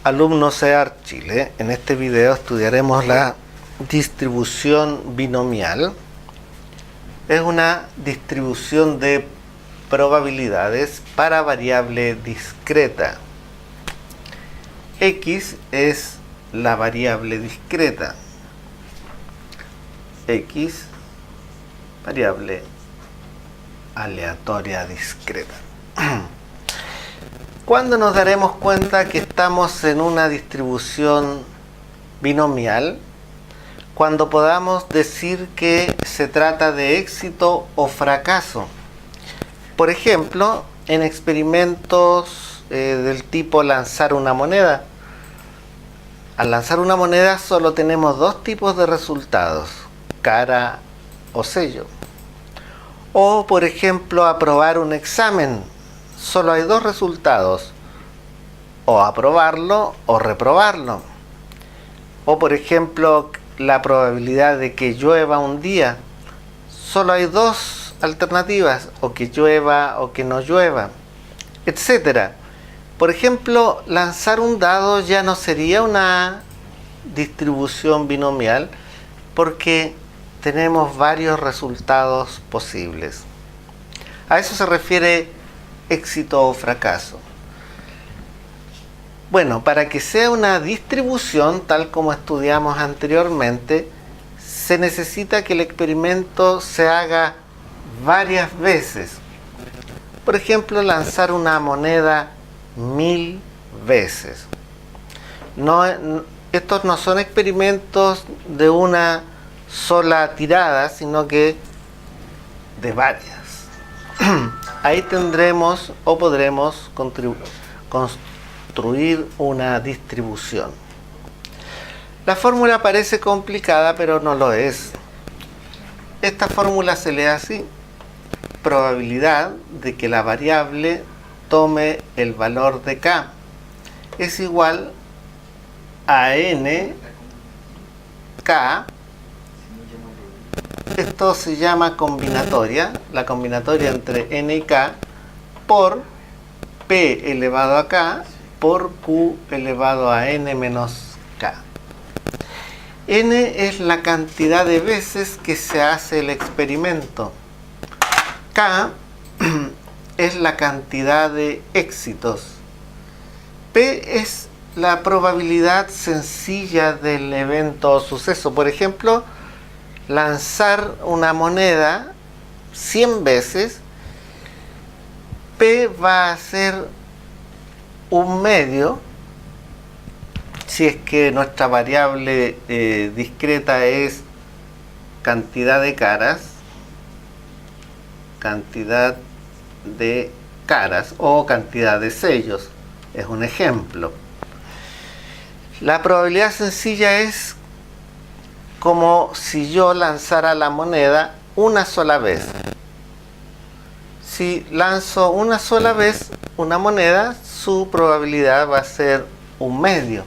Alumnos CEAR Chile, en este video estudiaremos la distribución binomial. Es una distribución de probabilidades para variable discreta. X es la variable discreta. X, variable aleatoria discreta. ¿Cuándo nos daremos cuenta que estamos en una distribución binomial? Cuando podamos decir que se trata de éxito o fracaso. Por ejemplo, en experimentos del tipo lanzar una moneda. Al lanzar una moneda solo tenemos dos tipos de resultados, cara o sello. O, por ejemplo, aprobar un examen. Solo hay dos resultados, o aprobarlo o reprobarlo. O por ejemplo, la probabilidad de que llueva un día. Solo hay dos alternativas, o que llueva o que no llueva, etcétera. Por ejemplo, lanzar un dado ya no sería una distribución binomial porque tenemos varios resultados posibles. A eso se refiere éxito o fracaso. Bueno, para que sea una distribución tal como estudiamos anteriormente, se necesita que el experimento se haga varias veces. Por ejemplo, lanzar una moneda 1000 veces. Estos no son experimentos de una sola tirada, sino que de varias. Ahí tendremos o podremos construir una distribución. La fórmula parece complicada, pero no lo es. Esta fórmula se lee así: probabilidad de que la variable tome el valor de k es igual a n k. Esto se llama combinatoria, la combinatoria entre n y k, por p elevado a k por q elevado a n menos k. N es la cantidad de veces que se hace el experimento. K es la cantidad de éxitos. P es la probabilidad sencilla del evento o suceso. Por ejemplo, lanzar una moneda 100 veces, P va a ser un medio, si es que nuestra variable discreta es cantidad de caras o cantidad de sellos, es un ejemplo. La probabilidad sencilla es como si yo lanzara la moneda una sola vez. Si lanzo una sola vez una moneda, su probabilidad va a ser un medio.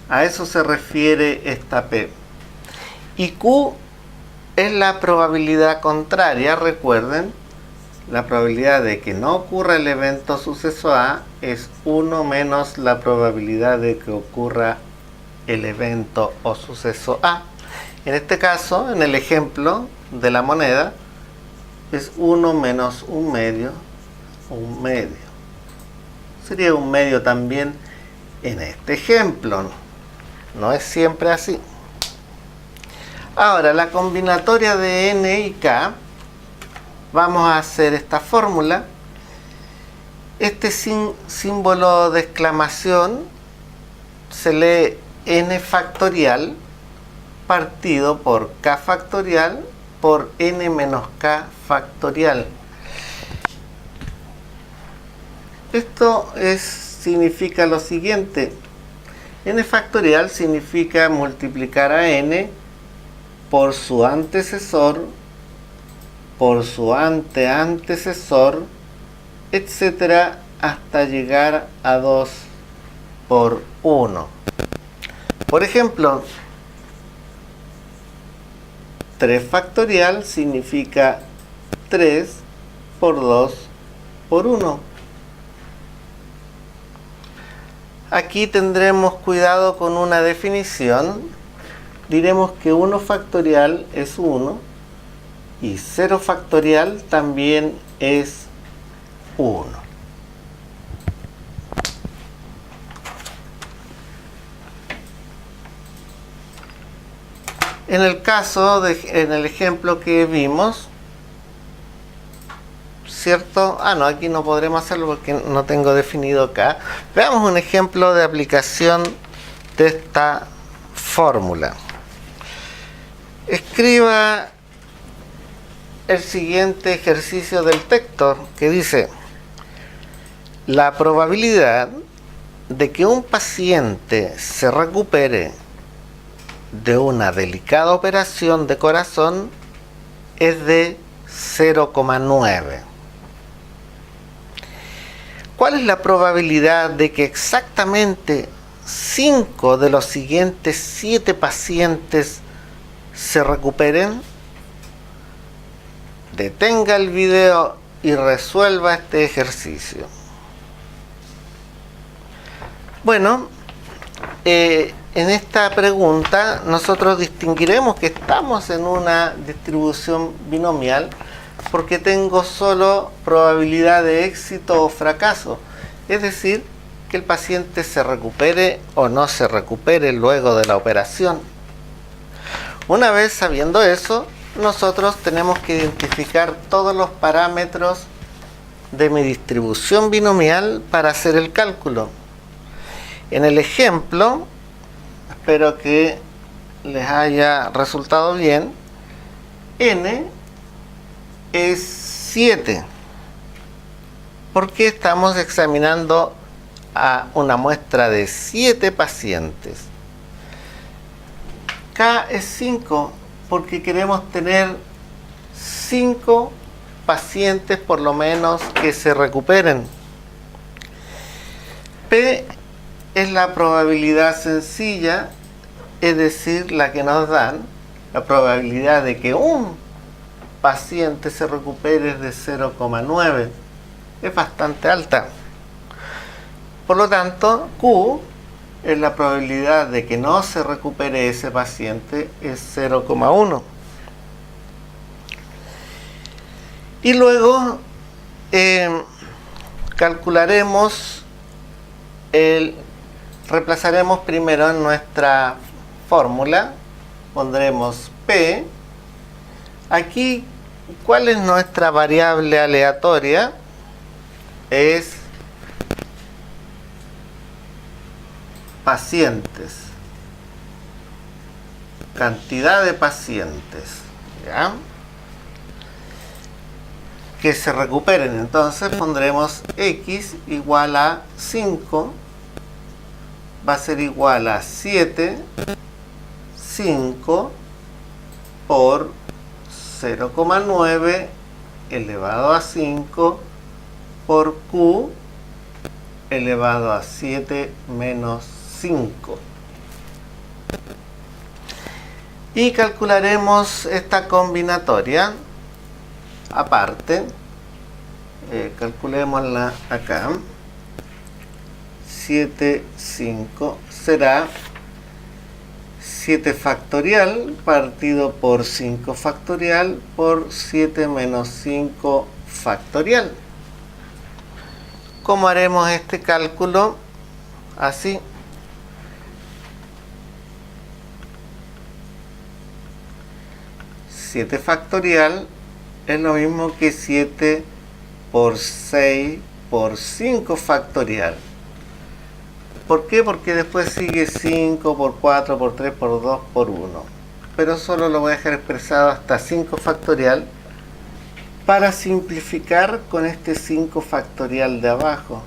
A eso se refiere esta P. Y Q es la probabilidad contraria, recuerden. La probabilidad de que no ocurra el evento suceso A es 1 menos la probabilidad de que ocurra el evento o suceso A. En este caso, en el ejemplo de la moneda, es 1 menos un medio. Sería un medio también en este ejemplo. No es siempre así. Ahora, la combinatoria de n y k, vamos a hacer esta fórmula. Este símbolo de exclamación se lee n factorial partido por k factorial por n menos k factorial. Esto significa lo siguiente: n factorial significa multiplicar a n por su antecesor, por su anteantecesor, etcétera, hasta llegar a 2 por 1. Por ejemplo, 3 factorial significa 3 por 2 por 1. Aquí tendremos cuidado con una definición. Diremos que 1 factorial es 1 y 0 factorial también es 1. En el caso, en el ejemplo que vimos, ¿cierto? No, aquí no podremos hacerlo porque no tengo definido acá. Veamos un ejemplo de aplicación de esta fórmula. Escriba el siguiente ejercicio del texto que dice: la probabilidad de que un paciente se recupere de una delicada operación de corazón es de 0,9. ¿Cuál es la probabilidad de que exactamente 5 de los siguientes 7 pacientes se recuperen? Detenga el video y resuelva este ejercicio. Bueno, en esta pregunta nosotros distinguiremos que estamos en una distribución binomial porque tengo solo probabilidad de éxito o fracaso, es decir, que el paciente se recupere o no se recupere luego de la operación. Una vez sabiendo eso, nosotros tenemos que identificar todos los parámetros de mi distribución binomial para hacer el cálculo. En el ejemplo, espero que les haya resultado bien, n es 7, porque estamos examinando a una muestra de 7 pacientes. K es 5, porque queremos tener 5 pacientes por lo menos que se recuperen. P es la probabilidad sencilla, es decir, la que nos dan, la probabilidad de que un paciente se recupere es de 0,9. Es bastante alta. Por lo tanto, Q es la probabilidad de que no se recupere ese paciente, es 0,1. Y luego calcularemos reemplazaremos primero en nuestra fórmula, pondremos P. Aquí, ¿cuál es nuestra variable aleatoria? Es pacientes, cantidad de pacientes, ¿ya?, que se recuperen. Entonces pondremos X igual a 5, va a ser igual a 7, 5 por 0,9 elevado a 5 por Q elevado a 7 menos 5. Y calcularemos esta combinatoria aparte. Calculémosla acá. 7, 5 será 7 factorial partido por 5 factorial por 7 menos 5 factorial. ¿Cómo haremos este cálculo? Así. Siete factorial es lo mismo que 7 por 6 por 5 factorial. ¿Por qué? Porque después sigue 5 por 4 por 3 por 2 por 1. Pero solo lo voy a dejar expresado hasta 5 factorial para simplificar con este 5 factorial de abajo.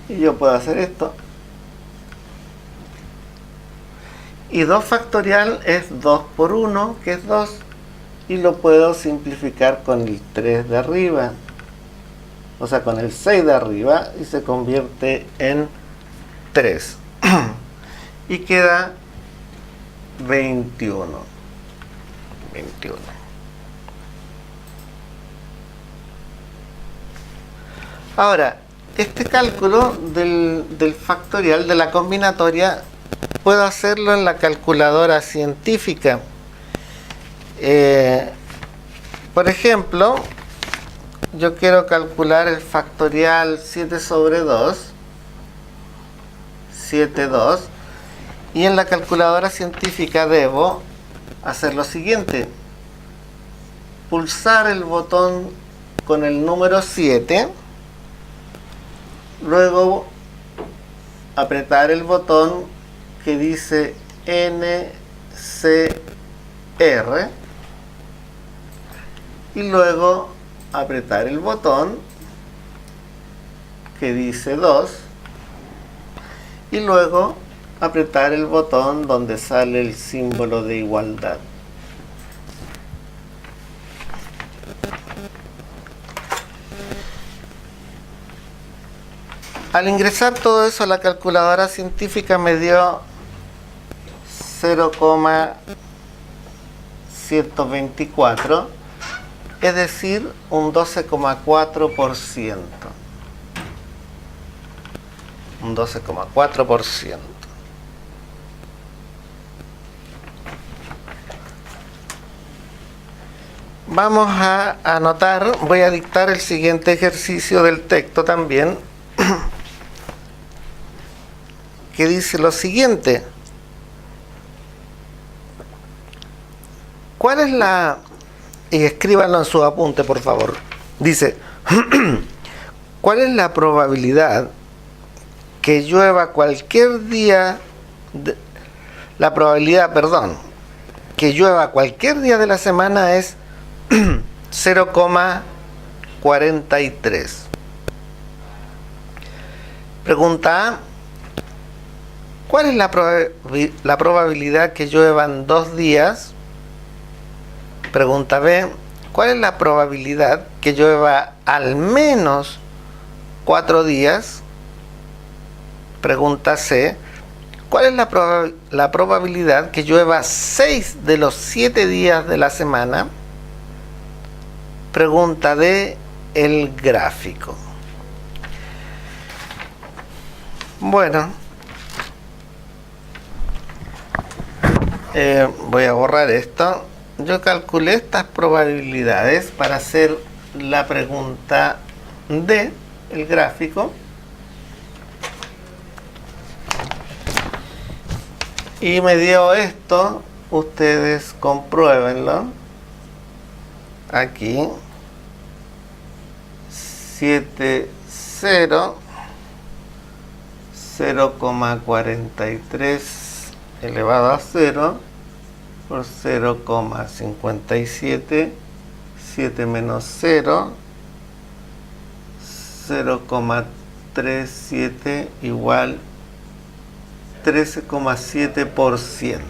Y yo puedo hacer esto. Y 2 factorial es 2 por 1, que es 2. Y lo puedo simplificar con el 3 de arriba. O sea, con el 6 de arriba, y se convierte en 3. Y queda 21. 21. Ahora, este cálculo del factorial, de la combinatoria, puedo hacerlo en la calculadora científica. Por ejemplo, yo quiero calcular el factorial 7 sobre 2, 7,2, y en la calculadora científica debo hacer lo siguiente: pulsar el botón con el número 7, luego apretar el botón que dice NCR y luego apretar el botón que dice 2 y luego apretar el botón donde sale el símbolo de igualdad. Al ingresar todo eso a la calculadora científica me dio 0,124, es decir, un 12,4%. Un 12,4%. Vamos a anotar, voy a dictar el siguiente ejercicio del texto también, que dice lo siguiente: ¿cuál es la...? Y escríbanlo en su apunte, por favor. Dice, ¿cuál es la probabilidad que llueva cualquier día... La probabilidad, perdón, que llueva cualquier día de la semana es 0,43. Pregunta A: ¿cuál es la probabilidad que lluevan 2 días? Pregunta B: ¿cuál es la probabilidad que llueva al menos 4 días? Pregunta C: ¿cuál es la probabilidad que llueva 6 de los 7 días de la semana? Pregunta D: el gráfico. Bueno, voy a borrar esto. Yo calculé estas probabilidades para hacer la pregunta D, el gráfico. Y me dio esto, ustedes compruébenlo. Aquí, 7,0, 0,43 elevado a 0 por 0,57, 7 menos 0, 0,37 igual 13,7%.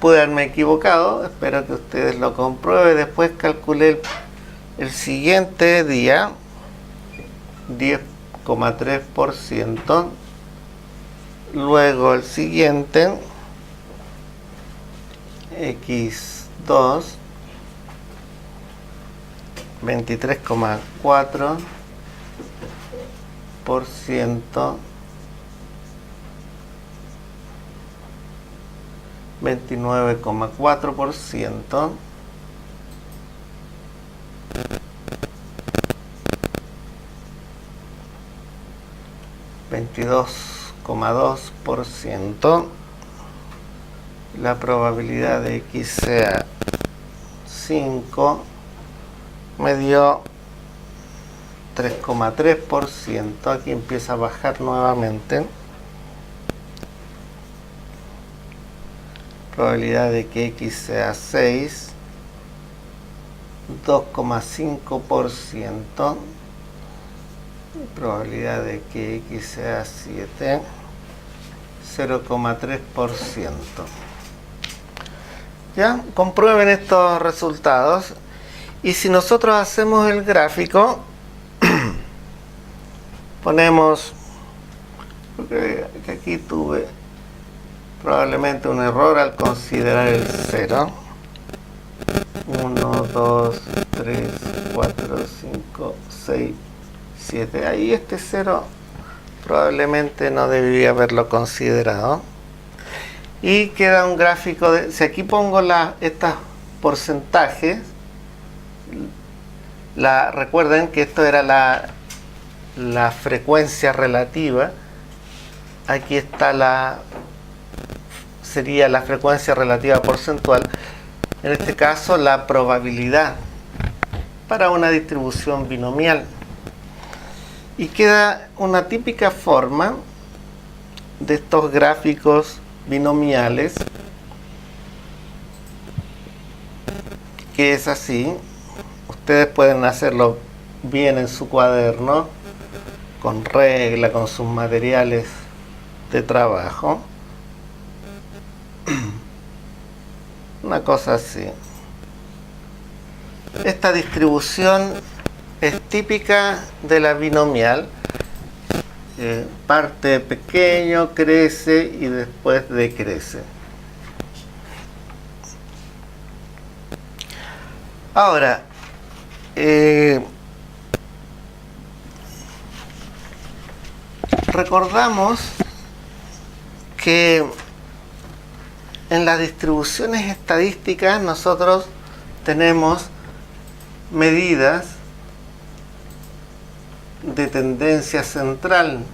Pude haberme equivocado, espero que ustedes lo comprueben. Después calculé el siguiente día, 10,3%. Luego el siguiente, X2, 23,4%, 29,4%, 22,2%. La probabilidad de X sea 5 me dio 3,3%. Aquí empieza a bajar nuevamente. Probabilidad de que X sea 6, 2,5%. Probabilidad de que X sea 7, 0,3%. ¿Ya? Comprueben estos resultados. Y si nosotros hacemos el gráfico, ponemos, porque aquí tuve probablemente un error al considerar el 0. 1, 2, 3, 4, 5, 6, 7. Ahí este 0 probablemente no debía haberlo considerado. Y queda un gráfico de... Si aquí pongo estos porcentajes, recuerden que esto era la frecuencia relativa. Aquí está sería la frecuencia relativa porcentual. En este caso, la probabilidad para una distribución binomial. Y queda una típica forma de estos gráficos binomiales, que es así. Ustedes pueden hacerlo bien en su cuaderno, con regla, con sus materiales de trabajo. Una cosa así. Esta distribución es típica de la binomial. Parte pequeño, crece y después decrece. Ahora, recordamos que en las distribuciones estadísticas nosotros tenemos medidas de tendencia central,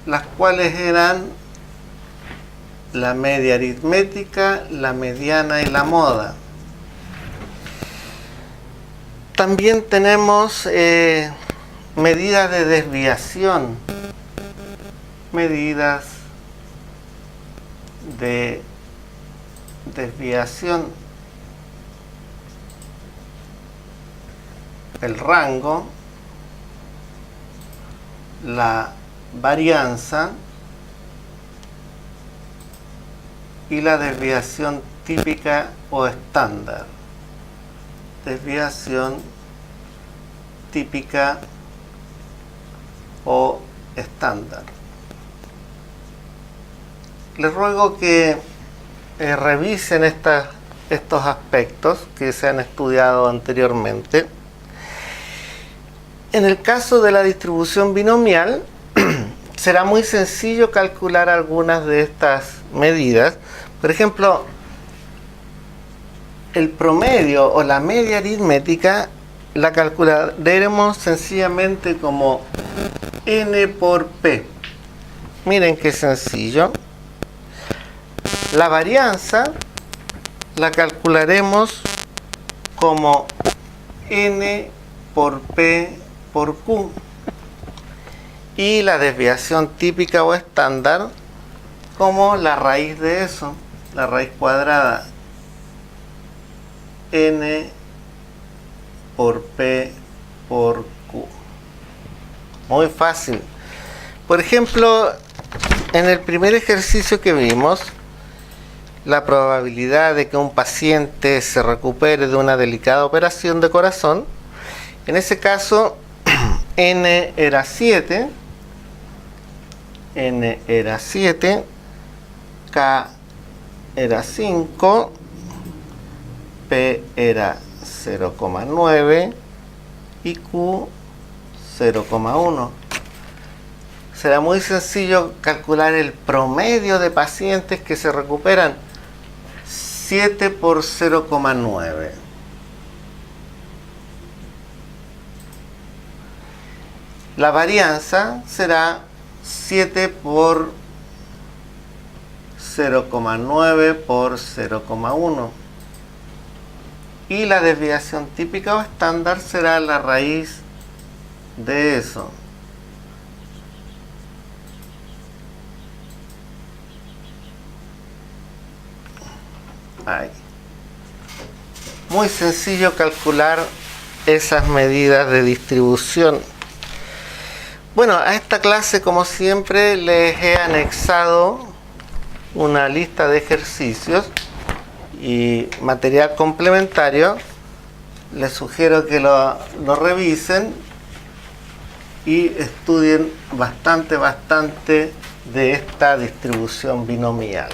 las cuales eran la media aritmética, la mediana y la moda. También tenemos medidas de desviación, el rango, la varianza y la desviación típica o estándar. Desviación típica o estándar. Les ruego que revisen estos aspectos que se han estudiado anteriormente. En el caso de la distribución binomial, será muy sencillo calcular algunas de estas medidas. Por ejemplo, el promedio o la media aritmética la calcularemos sencillamente como n por p. Miren qué sencillo. La varianza la calcularemos como n por p por q. Y la desviación típica o estándar como la raíz de eso, la raíz cuadrada, n por p por q. Muy fácil. Por ejemplo, en el primer ejercicio que vimos, la probabilidad de que un paciente se recupere de una delicada operación de corazón, en ese caso n era 7, k era 5, p era 0,9 y q 0,1. Será muy sencillo calcular el promedio de pacientes que se recuperan. 7 por 0,9. La varianza será 7 por 0,9 por 0,1. Y la desviación típica o estándar será la raíz de eso. Ahí. Muy sencillo calcular esas medidas de distribución. Bueno, a esta clase, como siempre, les he anexado una lista de ejercicios y material complementario. Les sugiero que lo revisen y estudien bastante de esta distribución binomial.